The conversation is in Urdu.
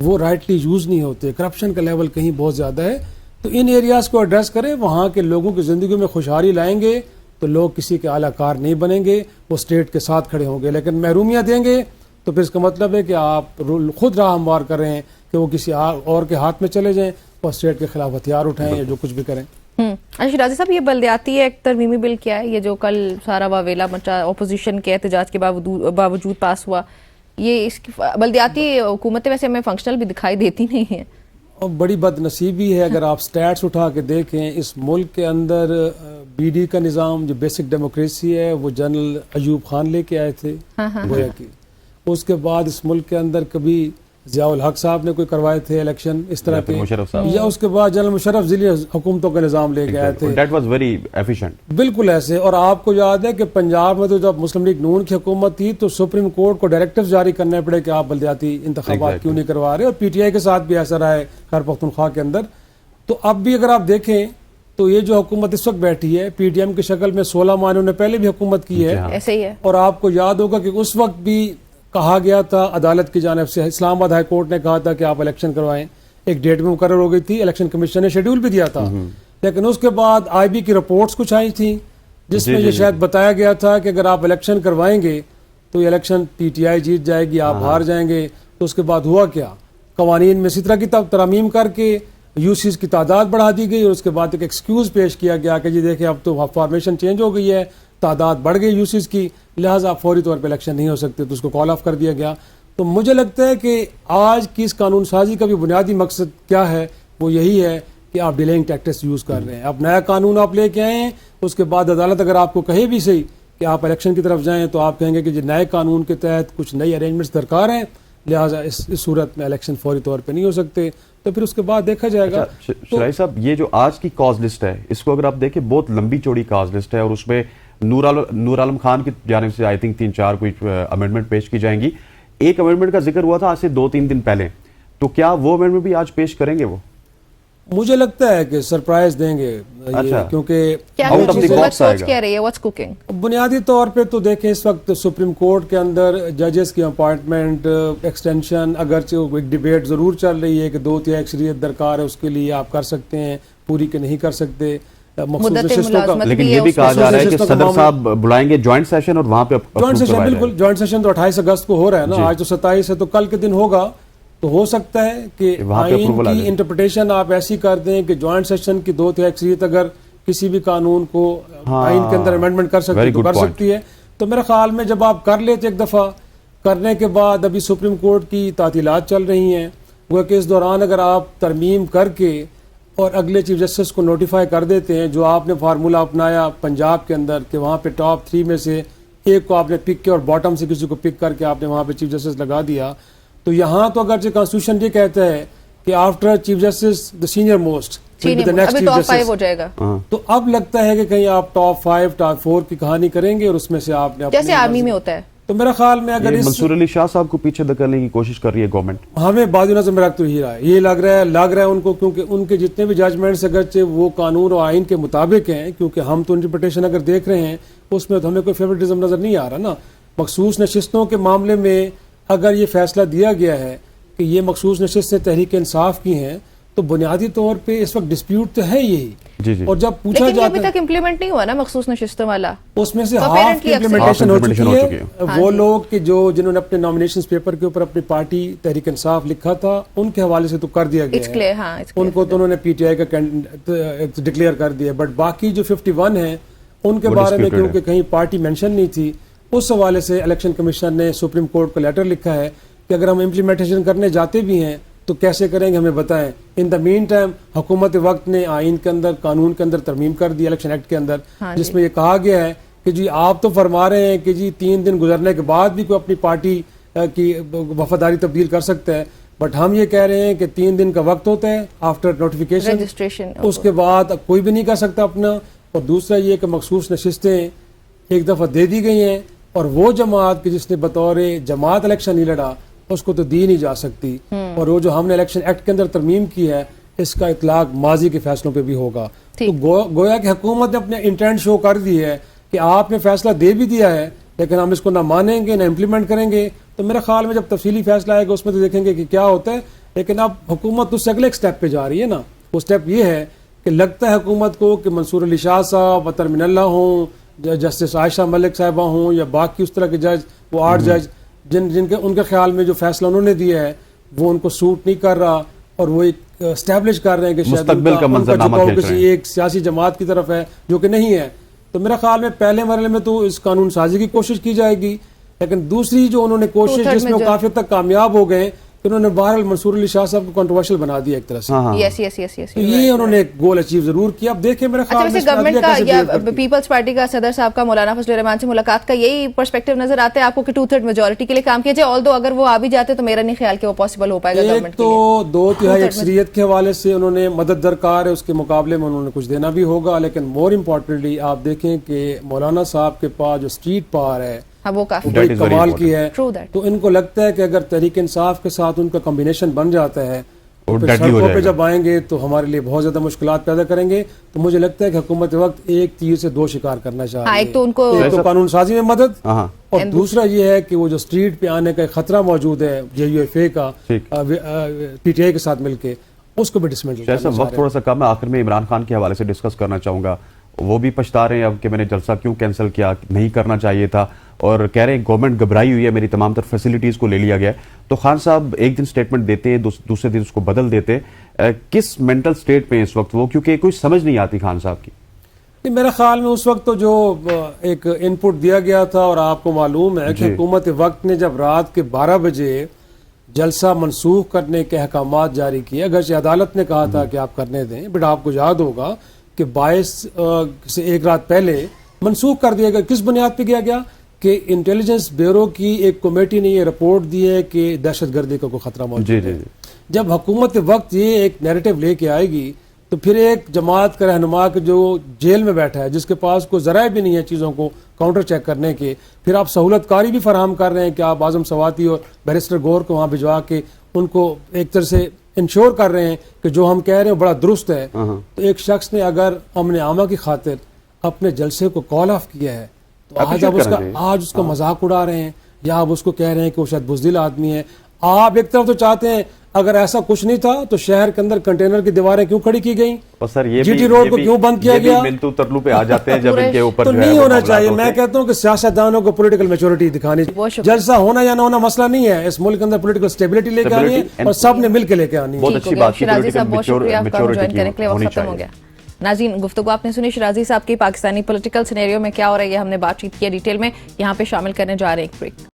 وہ رائٹلی یوز نہیں ہوتے، کرپشن کا لیول کہیں بہت زیادہ ہے. تو ان ایریاز کو ایڈریس کریں، وہاں کے لوگوں کی زندگی میں خوشحالی لائیں گے تو لوگ کسی کے اعلیٰ کار نہیں بنیں گے، وہ اسٹیٹ کے ساتھ کھڑے ہوں گے. لیکن محرومیاں دیں گے تو پھر اس کا مطلب ہے کہ آپ خود راہ ہموار کر رہے ہیں کہ وہ کسی اور کے ہاتھ میں چلے جائیں اور اسٹیٹ کے خلاف ہتھیار اٹھائیں یا جو کچھ بھی کریں. شیرازی صاحب، یہ بلدیاتی ایک ترمیمی بل کیا ہے یہ جو کل سارا واویلا مچا اپوزیشن کے احتجاج کے باوجود پاس ہوا؟ یہ اس کی بلدیاتی حکومتیں ویسے ہمیں فنکشنل بھی دکھائی دیتی نہیں ہیں. اور بڑی بد نصیبی ہے اگر آپ سٹیٹس اٹھا کے دیکھیں، اس ملک کے اندر بی ڈی کا نظام جو بیسک ڈیموکریسی ہے وہ جنرل ایوب خان لے کے آئے تھے گویا کی. اس کے بعد اس ملک کے اندر کبھی ضیاء الحق صاحب نے کوئی کروائے تھے الیکشن اس طرح کے، یا اس کے بعد جنرل مشرف ضلعی حکومتوں کا نظام لے کے آئے تھے. That was very efficient. بالکل ایسے. اور آپ کو یاد ہے کہ پنجاب میں تو جب مسلم لیگ نون کی حکومت تھی تو سپریم کورٹ کو ڈائریکٹو جاری کرنے پڑے کہ آپ بلدیاتی انتخابات کیوں نہیں کروا رہے، اور پی ٹی آئی کے ساتھ بھی ایسا رہا ہے خیبر پختونخوا کے اندر. تو اب بھی اگر آپ دیکھیں تو یہ جو حکومت اس وقت بیٹھی ہے پی ٹی ایم کی شکل میں 16 ماہ انہوں نے پہلے بھی حکومت کی ہے. ایسے ہی ہے. اور آپ کو یاد ہوگا کہ اس وقت بھی کہا گیا تھا عدالت کی جانب سے، اسلام آباد ہائی کورٹ نے کہا تھا کہ آپ الیکشن کروائیں، ایک ڈیٹ میں مقرر ہو گئی تھی، الیکشن کمیشن نے شیڈول بھی دیا تھا. لیکن اس کے بعد آئی بی کی رپورٹس کچھ آئی تھیں جس میں یہ شاید بتایا گیا تھا کہ اگر آپ الیکشن کروائیں گے تو یہ الیکشن پی ٹی آئی جیت جائے گی، آپ ہار جائیں گے. تو اس کے بعد ہوا کیا، قوانین میں اسی طرح کی ترامیم کر کے یو سیز کی تعداد بڑھا دی گئی، اور اس کے بعد ایک ایکسکیوز پیش کیا گیا کہ جی دیکھیں اب تو فارمیشن چینج ہو گئی ہے، تعداد بڑھ گئی یو سیز کی، لہٰذا فوری طور پہ الیکشن نہیں ہو سکتے، تو اس کو کال آف کر دیا گیا. تو مجھے لگتا ہے کہ آج کی اس قانون سازی کا بھی بنیادی مقصد کیا ہے، وہ یہی ہے کہ آپ ڈیلیئنگ ٹیکٹس یوز کر رہے ہیں. اب نیا قانون آپ لے کے آئے ہیں، اس کے بعد عدالت اگر آپ کو کہے بھی صحیح کہ آپ الیکشن کی طرف جائیں تو آپ کہیں گے کہ جی نئے قانون کے تحت کچھ نئی ارینجمنٹس درکار ہیں، لہٰذا اس صورت میں الیکشن فوری طور پہ نہیں ہو سکتے. تو پھر اس کے بعد دیکھا جائے گا. شرائع صاحب، یہ جو آج کی کاز لسٹ ہے اس کو اگر آپ دیکھیں بہت لمبی چوڑی کاز لسٹ ہے، اور اس میں نور عالم خان کی جانب سے آئی تھنک 3-4 کوئی امینڈمنٹ پیش کی جائیں گی. ایک امینڈمنٹ کا ذکر ہوا تھا آج سے 2-3 دن پہلے، تو کیا وہ امینڈمنٹ بھی آج پیش کریں گے؟ وہ مجھے لگتا ہے کہ سرپرائز دیں گے، کیونکہ سوچ کیا رہی ہے واٹس کوکنگ. بنیادی طور پہ تو دیکھیں اس وقت سپریم کورٹ کے اندر ججز کی اپائنٹمنٹ ایکسٹینشن، اگرچہ ایک ڈیبیٹ ضرور چل رہی ہے کہ 2/3 اکثریت درکار ہے، اس کے لیے آپ کر سکتے ہیں، پوری کے نہیں کر سکتے. لیکن یہ بھی کہا جا رہا ہے کہ صدر صاحب بلائیں گے جوائنٹ سیشن، اور وہاں پہ جوائنٹ سیشن، بالکل جوائنٹ سیشن تو 28 اگست کو ہو رہا ہے نا، آج تو 27 ہے، تو کل کے دن ہوگا. تو ہو سکتا ہے کہ آئین کی انٹرپریٹیشن آپ ایسی کر دیں کہ جوائنٹ سیشن کی 2/3 اکثریت اگر کسی بھی قانون کو آئین کے اندر امینڈمنٹ کر سکتی تو کر سکتی ہے. تو میرے خیال میں جب آپ کر لیتے ایک دفعہ، کرنے کے بعد ابھی سپریم کورٹ کی تعطیلات چل رہی ہیں، وہ کہ اس دوران اگر آپ ترمیم کر کے اور اگلے چیف جسٹس کو نوٹیفائی کر دیتے ہیں، جو آپ نے فارمولا اپنایا پنجاب کے اندر کہ وہاں پہ ٹاپ 3 میں سے ایک کو آپ نے پک کیا اور باٹم سے کسی کو پک کر کے آپ نے وہاں پہ چیف جسٹس لگا دیا. تو یہاں تو اگرچہ کانسٹیٹیوشن یہ کہتا ہے کہ آفٹر چیف جسٹس دا سینئر موسٹ ہو جائے گا. تو اب لگتا ہے کہ کہیں آپ ٹاپ 5 ٹاپ 4 کی کہانی کریں گے، اور اس میں سے آپ نے جیسے آرمی میں ہوتا ہے. تو میرا خیال میں اگر منصور علی شاہ صاحب کو پیچھے دھکیلنے کی کوشش کر رہی ہے گورنمنٹ، ہمیں بعض نظر میں تو یہی رہا ہے، یہ لگ رہا ہے ان کو، کیونکہ ان کے جتنے بھی ججمنٹس اگرچہ وہ قانون اور آئین کے مطابق ہیں، کیونکہ ہم تو انٹرپریٹیشن اگر دیکھ رہے ہیں اس میں تو ہمیں کوئی فیوریٹزم نظر نہیں آ رہا نا. مخصوص نشستوں کے معاملے میں اگر یہ فیصلہ دیا گیا ہے کہ یہ مخصوص نشستیں تحریک انصاف کی ہیں، تو بنیادی طور پہ اس وقت ڈسپیوٹ تو ہے یہی. اور جب پوچھا جاتا ہے ابھی تک امپلیمنٹ نہیں ہوا نا مخصوص نشستوں والا، اس میں سے ہاف کی امپلیمنٹیشن ہو چکی ہے. وہ لوگ کہ جنہوں نے اپنے نامینیشن پیپر کے اوپر اپنی پارٹی تحریک انصاف لکھا تھا، ان کے حوالے سے تو کر دیا گیا ہے، ان کو تو انہوں نے پی ٹی آئی کا ڈکلیئر کر دیا. بٹ باقی جو 51 ہیں ان کے بارے میں کیونکہ کہیں پارٹی مینشن نہیں تھی، اس حوالے سے الیکشن کمیشن نے سپریم کورٹ کو لیٹر لکھا ہے کہ اگر ہم امپلیمنٹیشن کرنے جاتے بھی ہیں تو کیسے کریں گے ہمیں بتائیں. ان دا مین ٹائم حکومت وقت نے آئین کے اندر قانون کے اندر ترمیم کر دی الیکشن ایکٹ کے اندر، جس میں یہ کہا گیا ہے کہ جی آپ تو فرما رہے ہیں کہ جی 3 دن گزرنے کے بعد بھی کوئی اپنی پارٹی کی وفاداری تبدیل کر سکتا ہے، بٹ ہم یہ کہہ رہے ہیں کہ 3 دن کا وقت ہوتا ہے آفٹر نوٹیفیکیشن، اس کے بعد کوئی بھی نہیں کر سکتا اپنا. اور دوسرا یہ کہ مخصوص نشستیں ایک دفعہ دے دی گئی ہیں، اور وہ جماعت کہ جس نے بطور جماعت الیکشن نہیں لڑا اس کو تو دی نہیں جا سکتی. اور وہ جو ہم نے الیکشن ایکٹ کے اندر ترمیم کی ہے اس کا اطلاق ماضی کے فیصلوں پہ بھی ہوگا. تو گویا کہ حکومت نے اپنے انٹینٹ شو کر دی ہے کہ آپ نے فیصلہ دے بھی دیا ہے لیکن ہم اس کو نہ مانیں گے نہ امپلیمنٹ کریں گے. تو میرے خیال میں جب تفصیلی فیصلہ آئے گا اس میں تو دیکھیں گے کہ کیا ہوتا ہے. لیکن اب حکومت اس سے اگلے ایک سٹیپ پہ جا رہی ہے نا. وہ سٹیپ یہ ہے کہ لگتا ہے حکومت کو کہ منصور علی شاہ صاحب، وطن من اللہ ہوں، جسٹس عائشہ ملک صاحبہ ہوں، یا باقی اس طرح کے جج، وہ 8 جج جن کے ان کے خیال میں جو فیصلہ انہوں نے دیا ہے وہ ان کو سوٹ نہیں کر رہا، اور وہ ایک اسٹیبلش کر رہے ہیں کہ شاید مستقبل کا منظرنامہ جھکاؤ کھینچ رہے کسی ہیں. ایک سیاسی جماعت کی طرف ہے جو کہ نہیں ہے. تو میرا خیال میں پہلے مرحلے میں تو اس قانون سازی کی کوشش کی جائے گی، لیکن دوسری جو انہوں نے کوشش جس میں وہ کافی حد تک کامیاب ہو گئے کہ انہوں نے بہرحال منصور علی شاہ صاحب کو کنٹروورشل بنا دیا ایک طرح سے. یس یس یس یس. تو یہ انہوں نے ایک گول اچیو ضرور کیا. اب دیکھیں میرا خیال میں گورنمنٹ کا یا پیپلز پارٹی کا صدر صاحب کا مولانا فضل الرحمان سے ملاقات کا یہی پرسپیکٹو نظر آتا ہے آپ کو کہ 2/3 میجورٹی کے لیے کام کیا جائے. آلدو اگر وہ آ بھی جاتے تو میرا نہیں خیال کہ وہ پاسبل ہو پائے گا گورنمنٹ کے لیے. ایک تو 2/3 اکثریت کے حوالے سے انہوں نے مدد درکار ہے، اس کے مقابلے میں انہوں نے کچھ دینا بھی ہوگا. لیکن مور امپورٹنٹلی آپ دیکھیں کہ مولانا صاحب کے پاس جو اسٹریٹ پاور ہے وہ کافی بڑی کمال کی ہے. True that. تو ان کو لگتا ہے کہ اگر تحریک انصاف کے ساتھ ان کا کمبینیشن بن جاتا ہے اور پھر ڈیڈلی ہو سڑکوں جائے پہ گا. جب آئیں گے تو ہمارے لیے بہت زیادہ مشکلات پیدا کریں گے. تو مجھے لگتا ہے کہ حکومت وقت ایک تیر سے 2 شکار کرنا چاہ رہی ہے. ایک تو ان کو ایک تو قانون سازی میں مدد، ہاں اور دوسرا یہ ہے کہ وہ جو اسٹریٹ پہ آنے کا ایک خطرہ موجود ہے JUFA کا PTI کے ساتھ مل کے، اس کو بھی ڈسمنٹل کرنا جیسا چاہ وقت تھوڑا سا کم ہے، آخر میں عمران خان کے حوالے سے ڈسکس کرنا چاہوں گا. وہ بھی پچھتا رہے ہیں اب کہ میں نے جلسہ کیوں کینسل کیا، نہیں کرنا چاہیے تھا، اور کہہ رہے ہیں گورنمنٹ گھبرائی ہوئی ہے، میری تمام تر فیسلٹیز کو لے لیا گیا ہے. تو خان صاحب ایک دن سٹیٹمنٹ دیتے ہیں، دوسرے دن اس کو بدل دیتے ہیں. کس مینٹل سٹیٹ پہ اس وقت وہ، کیونکہ کوئی سمجھ نہیں آتی خان صاحب کی؟ میرا خیال میں اس وقت تو جو ایک ان پٹ دیا گیا تھا، اور آپ کو معلوم ہے کہ حکومت وقت نے جب رات کے 12 بجے جلسہ منسوخ کرنے کے احکامات جاری کیے، اگرچہ عدالت نے کہا تھا کہ آپ کرنے دیں، بٹ آپ کو یاد ہوگا کہ 22 سے ایک رات پہلے منسوخ کر دیا گیا. کس بنیاد پہ کیا گیا کہ انٹیلیجنس بیورو کی ایک کمیٹی نے یہ رپورٹ دی ہے کہ دہشت گردی کا کوئی خطرہ موجود ہے. جب حکومت وقت یہ ایک نیریٹو لے کے آئے گی تو پھر ایک جماعت کا رہنما جو جیل میں بیٹھا ہے، جس کے پاس کوئی ذرائع بھی نہیں ہے چیزوں کو کاؤنٹر چیک کرنے کے، پھر آپ سہولت کاری بھی فراہم کر رہے ہیں کہ آپ اعظم سواتی اور بیرسٹر گور کو وہاں بھجوا کے ان کو ایک طرح سے انشور کر رہے ہیں کہ جو ہم کہہ رہے ہیں بڑا درست ہے. تو ایک شخص نے اگر امن عامہ کی خاطر اپنے جلسے کو کال آف کیا ہے تو آج اس کا مذاق اڑا رہے ہیں، یا آپ اس کو کہہ رہے ہیں کہ وہ شاید بزدل آدمی ہے. آپ ایک طرف تو چاہتے ہیں اگر ایسا کچھ نہیں تھا تو شہر کے اندر کنٹینر کی دیواریں کیوں کھڑی کی گئیں، جی ٹی روڈ کو کیوں بند کیا گیا؟ ملتو ترلو پہ آ جاتے ہیں جب ان کے اوپر تو نہیں ہونا چاہیے. میں کہتا ہوں کہ سیاستدانوں کو پولیٹیکل میچورٹی دکھانی چاہیے. جلسہ ہونا یا نہ ہونا مسئلہ نہیں ہے، اس ملک کے اندر پولیٹیکل سٹیبلٹی لے کے آنی ہے اور سب نے مل کے لے کے آنی ہے. بہت اچھی بات کی. شرازی صاحب بہت شکریہ، آپ کا جوائن کرنے کے لیے وقت ختم ہو گیا. ناظرین گفتگو آپ نے سنی شرازی صاحب کی پاکستانی پولیٹیکل سینیریو میں کیا ہو رہا ہے، یہ ہم نے بات چیت کی ڈیٹیل میں. یہاں پہ شامل کرنے جا رہے ہیں ایک بریک.